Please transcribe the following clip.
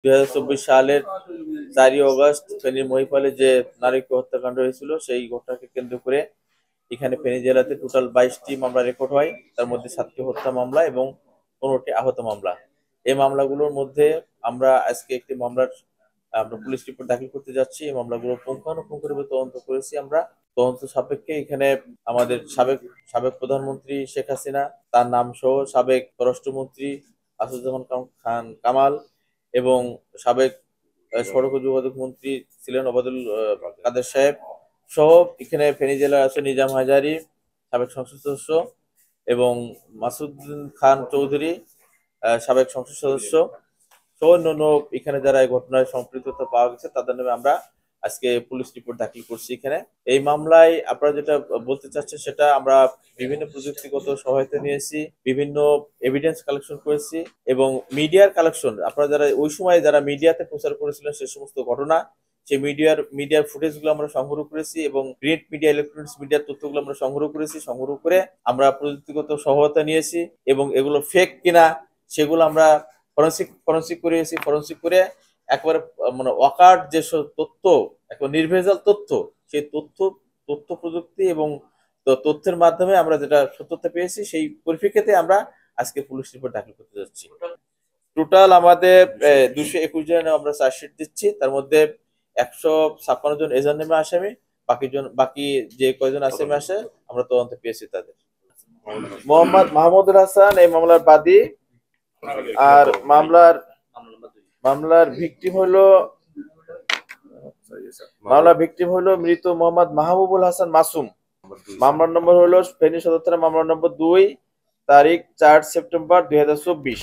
2024 সালের 4 অগস্ট ফেনীর মহিপালে যে নারীকে হত্যাকাণ্ড হয়েছিল সেই ঘটনাকে কেন্দ্র করে এখানে ফেনী জেলাতে টোটাল 22টি মামলা রেকর্ড হয়। তার মধ্যে 7টি হত্যা মামলা এবং 15টি আহত মামলা। এই মামলাগুলোর মধ্যে আমরা আজকে একটি মামলার আমরা পুলিশ রিপোর্ট দাখিল করতে যাচ্ছি। এই মামলাগুলো পুঙ্খানুপুঙ্খভাবে তদন্ত করেছি আমরা। তদন্ত সাপেক্ষে এখানে আমাদের সাবেক সাবেক প্রধানমন্ত্রী শেখ হাসিনা, তার নাম সহ সাবেক পররাষ্ট্রমন্ত্রী আসাদুজ্জামান খান কামাল এবং সাবেক সড়ক ও যোগাযোগ মন্ত্রী ছিলেন ওবায়দুল কাদের সাহেব সহ এখানে ফেনী জেলার আছে নিজাম হাজারী, সাবেক সংসদ সদস্য, এবং মাসুদ খান চৌধুরী, সাবেক সংসদ সদস্য সহ অন্যান্য এখানে যারা এই ঘটনায় সম্পৃক্ততা পাওয়া গেছে তাদের নামে আমরা আজকে পুলিশ রিপোর্ট দাখিল করছি। এখানে এই মামলায় আপনারা যেটা বলতে চাচ্ছেন সেটা আমরা বিভিন্ন প্রযুক্তিগত সহায়তা নিয়েছি, বিভিন্ন এভিডেন্স কালেকশন করেছি এবং মিডিয়ার কালেকশন আপনারা যারা ওই সময় যারা মিডিয়াতে প্রচার করেছিলেন সে সমস্ত ঘটনা সেই মিডিয়ার ফুটেজগুলো আমরা সংগ্রহ করেছি এবং প্রিন্ট মিডিয়া ইলেকট্রনিক্স মিডিয়ার তথ্যগুলো আমরা সংগ্রহ করেছি। সংগ্রহ করে আমরা প্রযুক্তিগত সহায়তা নিয়েছি এবং এগুলো ফেক কিনা সেগুলো আমরা ফরেন্সিক করিয়েছি। ফরেন্সিক করে একবারে মানে অকার্ড যে তথ্য, একবার নির্ভেজাল তথ্য, সেই তথ্য প্রযুক্তি এবং তথ্যের মাধ্যমে আমরা যেটা সত্যতা পেয়েছি সেই পরিপ্রেক্ষিতে আমরা আজকে পুলিশ রিপোর্ট দাখিল করতে যাচ্ছি। টোটাল আমাদের 221 জনের আমরা চার্জশিট দিচ্ছি। তার মধ্যে 156 জন এজেন্ট নেমে আসামি, বাকি যে কয়জন আসামি আসে আমরা তদন্তে পেয়েছি তাদের। মোহাম্মদ মাহমুদুল হাসান এই মামলার বাদী আর মামলার ভিকটিম হলো মৃত মোহাম্মদ মাহবুবুল হাসান মাসুম। মামলার নম্বর হলো ফেনী সদর থানা মামলার নম্বর 2, তারিখ 4 সেপ্টেম্বর 2024।